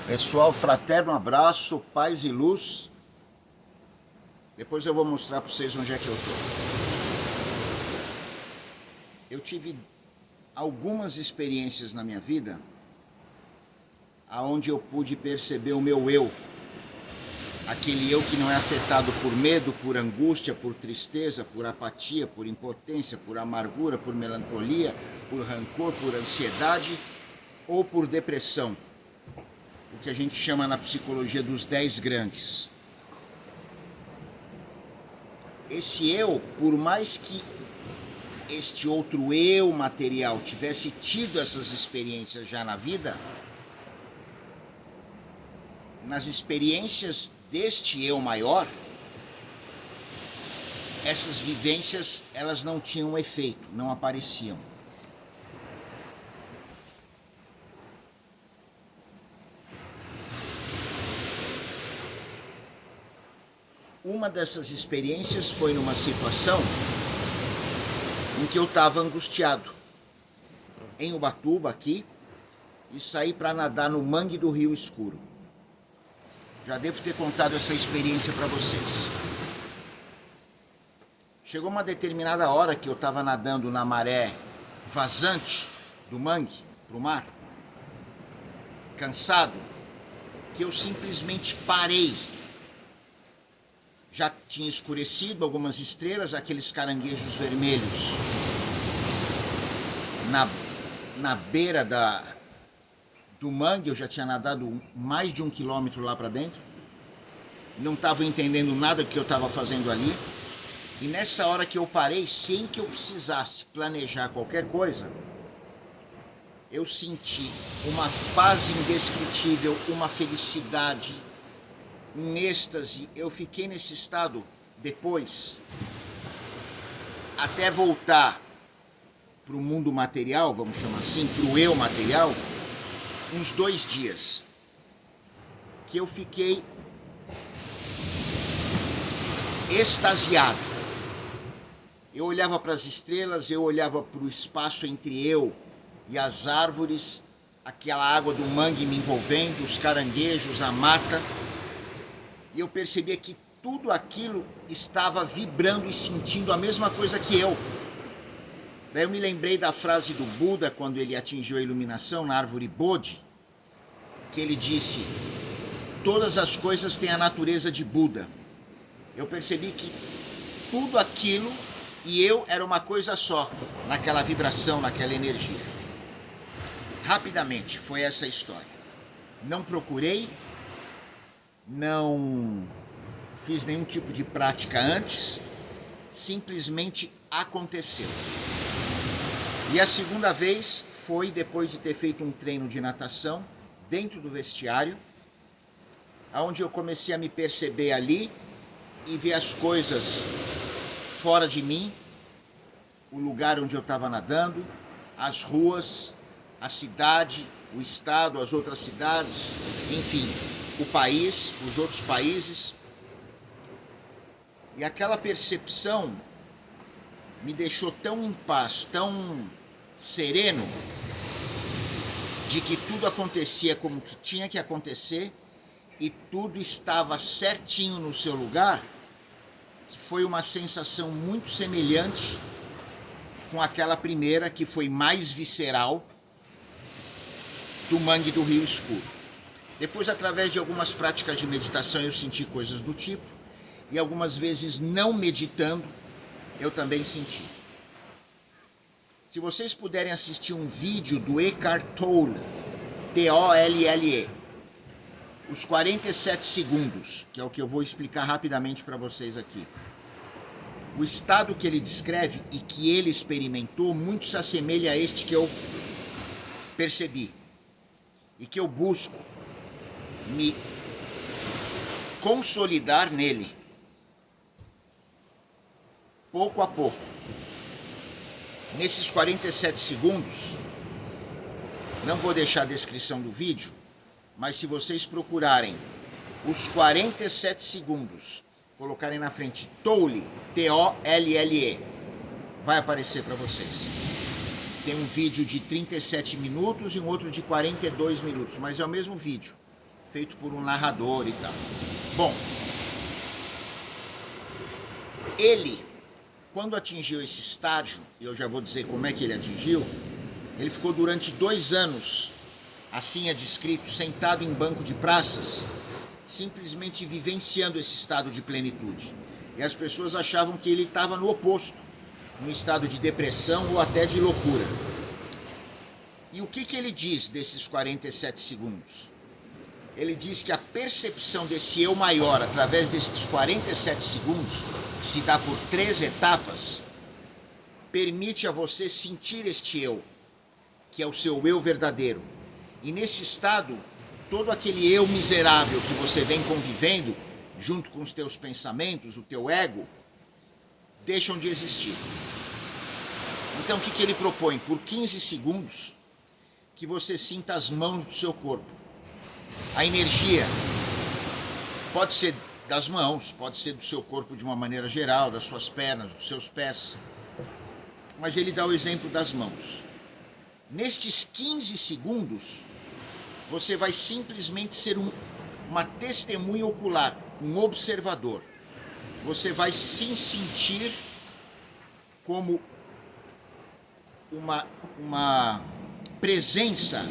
Pessoal, fraterno abraço, paz e luz. Depois eu vou mostrar para vocês onde é que eu estou. Eu tive algumas experiências na minha vida aonde eu pude perceber o meu eu. Aquele eu que não é afetado por medo, por angústia, por tristeza, por apatia, por impotência, por amargura, por melancolia, por rancor, por ansiedade ou por depressão. O que a gente chama na psicologia dos 10 grandes. Esse eu, por mais que este outro eu material tivesse tido essas experiências já na vida, nas experiências deste eu maior, essas vivências elas não tinham efeito, não apareciam. Uma dessas experiências foi numa situação em que eu estava angustiado, em Ubatuba aqui, e saí para nadar no mangue do Rio Escuro. Já devo ter contado essa experiência para vocês. Chegou uma determinada hora que eu estava nadando na maré vazante do mangue para o mar, cansado, que eu simplesmente parei. Já tinha escurecido, algumas estrelas, aqueles caranguejos vermelhos na beira do mangue. Eu já tinha nadado mais de 1 quilômetro lá para dentro, não estava entendendo nada do que eu estava fazendo ali, e nessa hora que eu parei, sem que eu precisasse planejar qualquer coisa, eu senti uma paz indescritível, uma felicidade, um êxtase. Eu fiquei nesse estado depois, até voltar para o mundo material, vamos chamar assim, para o eu material, uns 2 dias, que eu fiquei extasiado. Eu olhava para as estrelas, eu olhava para o espaço entre eu e as árvores, aquela água do mangue me envolvendo, os caranguejos, a mata, e eu percebia que tudo aquilo estava vibrando e sentindo a mesma coisa que eu. Daí eu me lembrei da frase do Buda, quando ele atingiu a iluminação na árvore Bodhi, que ele disse: todas as coisas têm a natureza de Buda. Eu percebi que tudo aquilo e eu era uma coisa só, naquela vibração, naquela energia. Rapidamente, foi essa história. Não procurei, não fiz nenhum tipo de prática antes, simplesmente aconteceu. E a segunda vez foi depois de ter feito um treino de natação dentro do vestiário, onde eu comecei a me perceber ali e ver as coisas fora de mim, o lugar onde eu estava nadando, as ruas, a cidade, o estado, as outras cidades, enfim, o país, os outros países. E aquela percepção me deixou tão em paz, tão sereno, de que tudo acontecia como que tinha que acontecer e tudo estava certinho no seu lugar, que foi uma sensação muito semelhante com aquela primeira, que foi mais visceral, do mangue do Rio Escuro. Depois, através de algumas práticas de meditação, eu senti coisas do tipo, e algumas vezes não meditando, eu também senti. Se vocês puderem assistir um vídeo do Eckhart Tolle, T-O-L-L-E, os 47 segundos, que é o que eu vou explicar rapidamente para vocês aqui. O estado que ele descreve e que ele experimentou muito se assemelha a este que eu percebi e que eu busco me consolidar nele, pouco a pouco. Nesses 47 segundos, não vou deixar a descrição do vídeo, mas se vocês procurarem os 47 segundos, colocarem na frente Tolle, T-O-L-L-E, vai aparecer para vocês. Tem um vídeo de 37 minutos e um outro de 42 minutos, mas é o mesmo vídeo. feito por um narrador e tal. Bom, ele, quando atingiu esse estágio, e eu já vou dizer como é que ele atingiu, ele ficou durante 2 anos, assim é descrito, sentado em banco de praças, simplesmente vivenciando esse estado de plenitude. E as pessoas achavam que ele estava no oposto, no estado de depressão ou até de loucura. E o que ele diz desses 47 segundos? Ele diz que a percepção desse eu maior através desses 47 segundos, que se dá por 3 etapas, permite a você sentir este eu, que é o seu eu verdadeiro. E nesse estado, todo aquele eu miserável que você vem convivendo, junto com os teus pensamentos, o teu ego, deixam de existir. Então o que ele propõe? Por 15 segundos, que você sinta as mãos do seu corpo. A energia pode ser das mãos, pode ser do seu corpo de uma maneira geral, das suas pernas, dos seus pés. Mas ele dá o exemplo das mãos. Nestes 15 segundos, você vai simplesmente ser uma testemunha ocular, um observador. Você vai se sentir como uma presença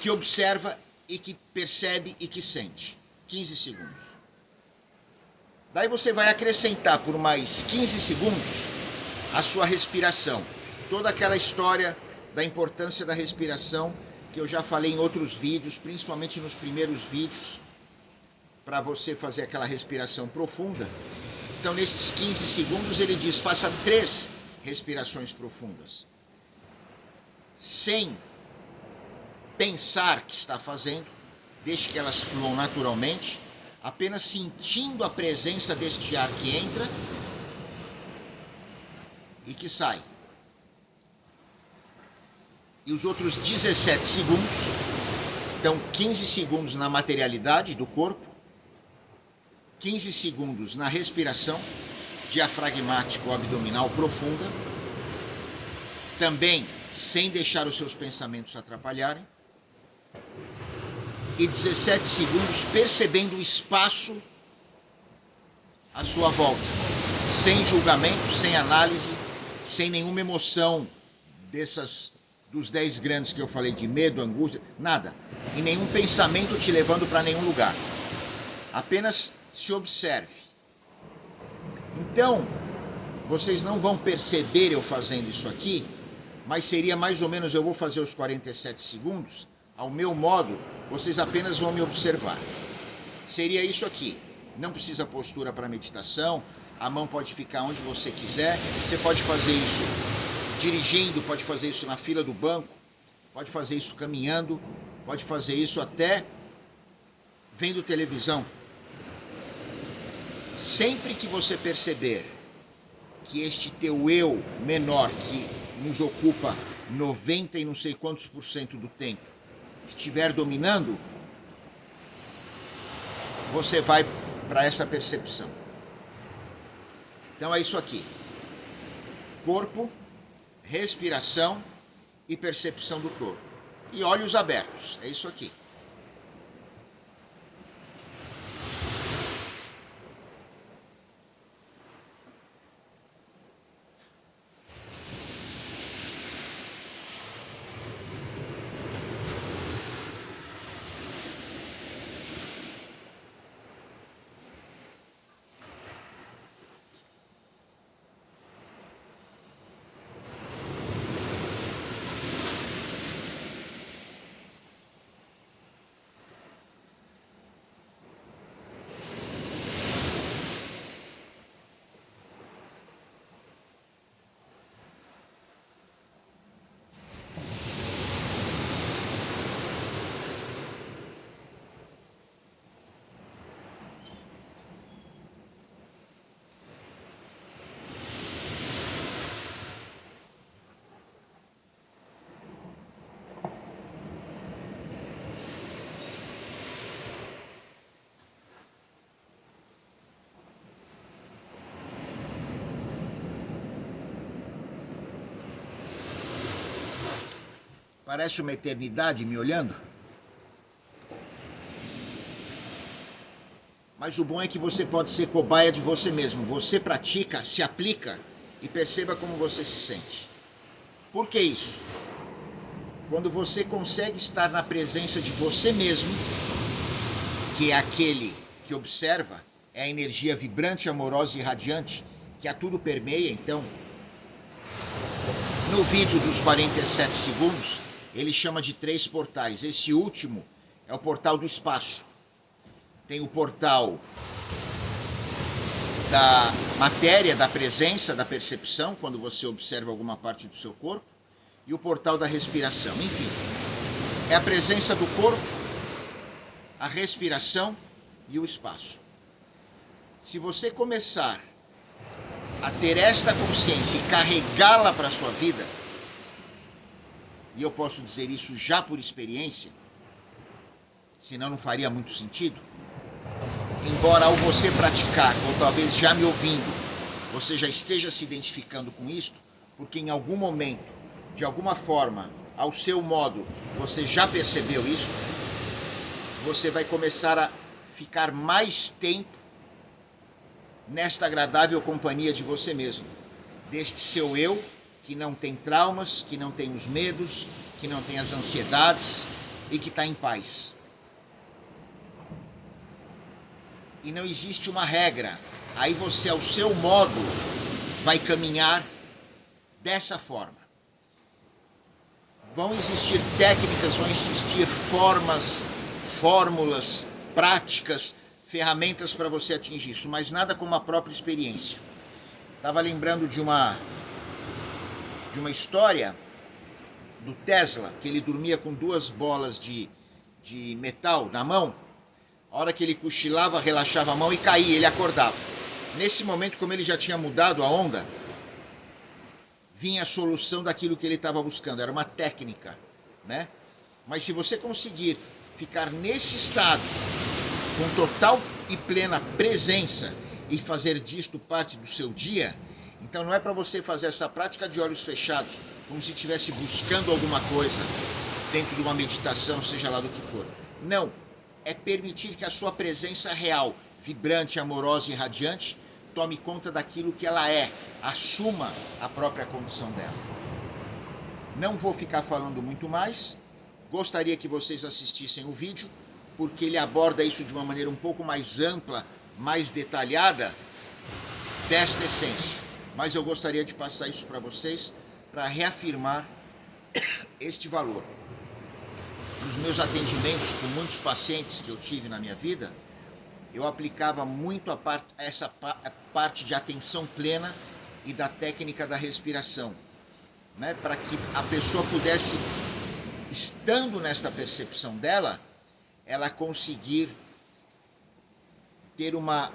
que observa e que percebe e que sente. 15 segundos. Daí você vai acrescentar por mais 15 segundos a sua respiração. Toda aquela história da importância da respiração que eu já falei em outros vídeos, principalmente nos primeiros vídeos, para você fazer aquela respiração profunda. Então, nesses 15 segundos, ele diz, faça 3 respirações profundas. Sem pensar que está fazendo, deixe que elas fluam naturalmente, apenas sentindo a presença deste ar que entra e que sai. E os outros 17 segundos, então 15 segundos na materialidade do corpo, 15 segundos na respiração diafragmático abdominal profunda, também sem deixar os seus pensamentos atrapalharem, e 17 segundos percebendo o espaço à sua volta, sem julgamento, sem análise, sem nenhuma emoção dos 10 grandes que eu falei, de medo, angústia, nada, e nenhum pensamento te levando para nenhum lugar. Apenas se observe. Então, vocês não vão perceber eu fazendo isso aqui, mas seria mais ou menos, eu vou fazer os 47 segundos, ao meu modo, vocês apenas vão me observar. Seria isso aqui. Não precisa postura para meditação, a mão pode ficar onde você quiser, você pode fazer isso dirigindo, pode fazer isso na fila do banco, pode fazer isso caminhando, pode fazer isso até vendo televisão. Sempre que você perceber que este teu eu menor, que nos ocupa 90 e não sei quantos por cento do tempo, estiver dominando, você vai para essa percepção. Então é isso aqui. Corpo, respiração e percepção do corpo. E olhos abertos. É isso aqui. Parece uma eternidade me olhando. Mas o bom é que você pode ser cobaia de você mesmo. Você pratica, se aplica e perceba como você se sente. Por que isso? Quando você consegue estar na presença de você mesmo, que é aquele que observa, é a energia vibrante, amorosa e radiante, que a tudo permeia. Então, no vídeo dos 47 segundos, ele chama de 3 portais. Esse último é o portal do espaço. Tem o portal da matéria, da presença, da percepção, quando você observa alguma parte do seu corpo, e o portal da respiração. Enfim, é a presença do corpo, a respiração e o espaço. Se você começar a ter esta consciência e carregá-la para a sua vida, e eu posso dizer isso já por experiência, senão não faria muito sentido, embora ao você praticar, ou talvez já me ouvindo, você já esteja se identificando com isto, porque em algum momento, de alguma forma, ao seu modo, você já percebeu isso, você vai começar a ficar mais tempo nesta agradável companhia de você mesmo, deste seu eu, que não tem traumas, que não tem os medos, que não tem as ansiedades e que está em paz. E não existe uma regra. Aí você, ao seu modo, vai caminhar dessa forma. Vão existir técnicas, vão existir formas, fórmulas, práticas, ferramentas para você atingir isso, mas nada como a própria experiência. Estava lembrando de uma história do Tesla, que ele dormia com 2 bolas de metal na mão. A hora que ele cochilava, relaxava a mão e caía, ele acordava. Nesse momento, como ele já tinha mudado a onda, vinha a solução daquilo que ele estava buscando. Era uma técnica, né? Mas se você conseguir ficar nesse estado, com total e plena presença, e fazer disto parte do seu dia, então não é para você fazer essa prática de olhos fechados, como se estivesse buscando alguma coisa dentro de uma meditação, seja lá do que for. Não. É permitir que a sua presença real, vibrante, amorosa e radiante, tome conta daquilo que ela é, assuma a própria condição dela. Não vou ficar falando muito mais, gostaria que vocês assistissem o vídeo, porque ele aborda isso de uma maneira um pouco mais ampla, mais detalhada, desta essência. Mas eu gostaria de passar isso para vocês, para reafirmar este valor. Nos meus atendimentos com muitos pacientes que eu tive na minha vida, eu aplicava muito essa parte de atenção plena e da técnica da respiração, né? Para que a pessoa pudesse, estando nesta percepção dela, ela conseguir ter uma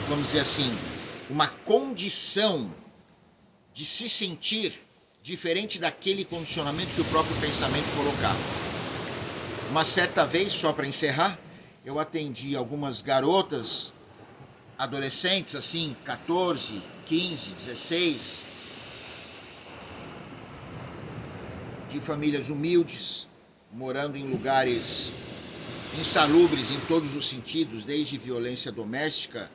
vamos dizer assim, uma condição de se sentir diferente daquele condicionamento que o próprio pensamento colocava. Uma certa vez, só para encerrar, eu atendi algumas garotas, adolescentes, assim, 14, 15, 16, de famílias humildes, morando em lugares insalubres em todos os sentidos, desde violência doméstica,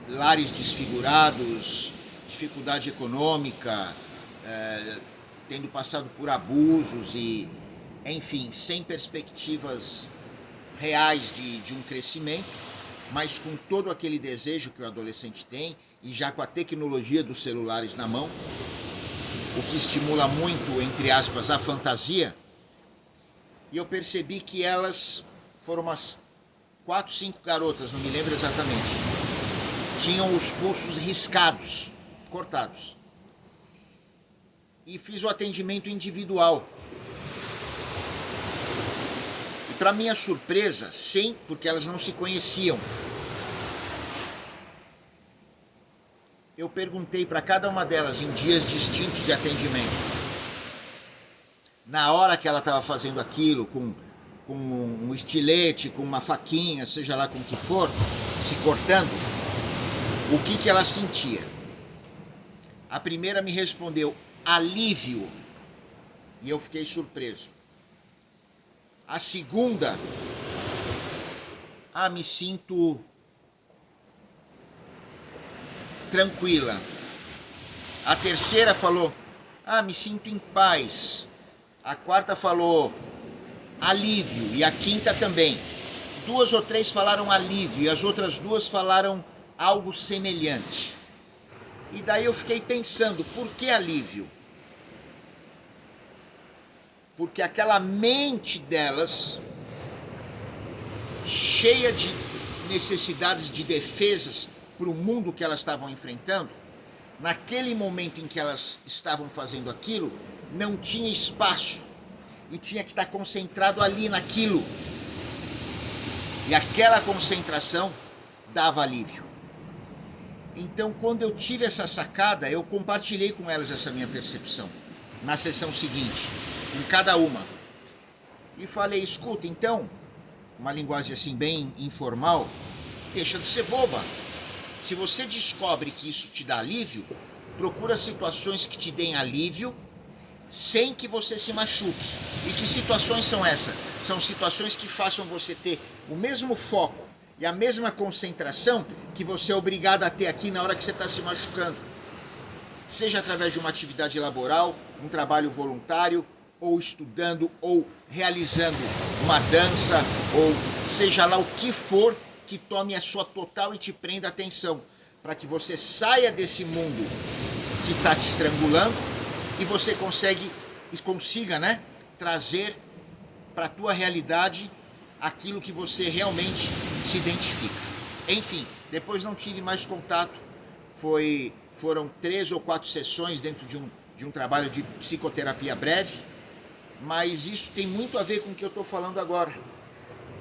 lares desfigurados, dificuldade econômica, tendo passado por abusos e, enfim, sem perspectivas reais de um crescimento, mas com todo aquele desejo que o adolescente tem e já com a tecnologia dos celulares na mão, o que estimula muito, entre aspas, a fantasia. E eu percebi que elas foram umas 4, 5 garotas, não me lembro exatamente, tinham os pulsos riscados, cortados. E fiz o atendimento individual. E para minha surpresa, sim, porque elas não se conheciam, eu perguntei para cada uma delas em dias distintos de atendimento, na hora que ela estava fazendo aquilo, com um estilete, com uma faquinha, seja lá com o que for, se cortando, o que ela sentia. A primeira me respondeu alívio, e eu fiquei surpreso. A segunda, me sinto tranquila. A terceira falou, me sinto em paz. A quarta falou alívio, e a quinta também. 2 ou 3 falaram alívio, e as outras 2 falaram algo semelhante. E daí eu fiquei pensando, por que alívio? Porque aquela mente delas, cheia de necessidades de defesas para o mundo que elas estavam enfrentando, naquele momento em que elas estavam fazendo aquilo, não tinha espaço e tinha que estar concentrado ali naquilo. E aquela concentração dava alívio. Então, quando eu tive essa sacada, eu compartilhei com elas essa minha percepção na sessão seguinte, com cada uma. E falei, escuta, então, uma linguagem assim bem informal, deixa de ser boba. Se você descobre que isso te dá alívio, procura situações que te deem alívio sem que você se machuque. E que situações são essas? São situações que façam você ter o mesmo foco e a mesma concentração que você é obrigado a ter aqui na hora que você está se machucando. Seja através de uma atividade laboral, um trabalho voluntário, ou estudando, ou realizando uma dança, ou seja lá o que for que tome a sua total e te prenda atenção, para que você saia desse mundo que está te estrangulando e você consiga, né, trazer para a tua realidade aquilo que você realmente se identifica. Enfim, depois não tive mais contato, foram 3 ou 4 sessões dentro de um trabalho de psicoterapia breve, mas isso tem muito a ver com o que eu estou falando agora.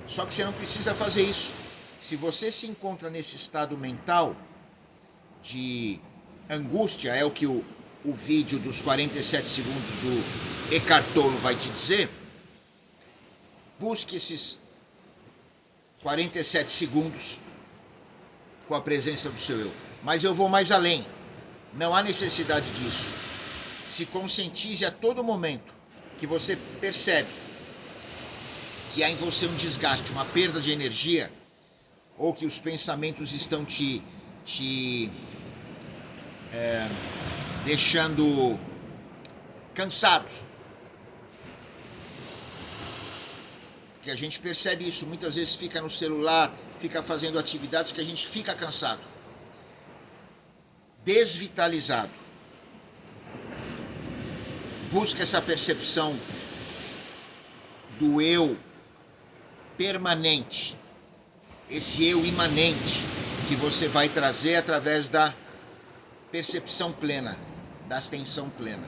Só que você não precisa fazer isso. Se você se encontra nesse estado mental de angústia, é o que o vídeo dos 47 segundos do Eckhart Tolle vai te dizer, busque esses 47 segundos com a presença do seu eu. Mas eu vou mais além. Não há necessidade disso. Se conscientize a todo momento que você percebe que há em você um desgaste, uma perda de energia, ou que os pensamentos estão te deixando cansados. Porque a gente percebe isso, muitas vezes fica no celular, fica fazendo atividades que a gente fica cansado, desvitalizado. Busca essa percepção do eu permanente, esse eu imanente que você vai trazer através da percepção plena, da atenção plena.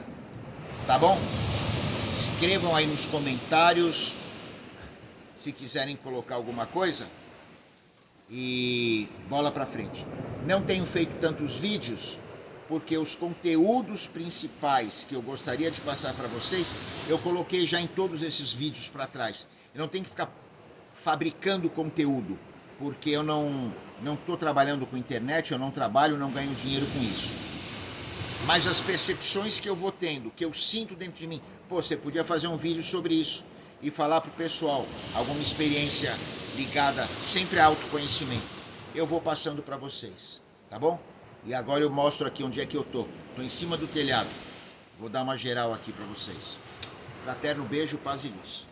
Tá bom? Escrevam aí nos comentários se quiserem colocar alguma coisa e bola pra frente. Não tenho feito tantos vídeos porque os conteúdos principais que eu gostaria de passar para vocês, eu coloquei já em todos esses vídeos para trás. Eu não tenho que ficar fabricando conteúdo, porque eu não estou trabalhando com internet, eu não trabalho, não ganho dinheiro com isso. Mas as percepções que eu vou tendo, que eu sinto dentro de mim, você podia fazer um vídeo sobre isso e falar para o pessoal alguma experiência ligada sempre a autoconhecimento. Eu vou passando para vocês, tá bom? E agora eu mostro aqui onde é que eu tô. Tô em cima do telhado. Vou dar uma geral aqui para vocês. Fraterno beijo, paz e luz.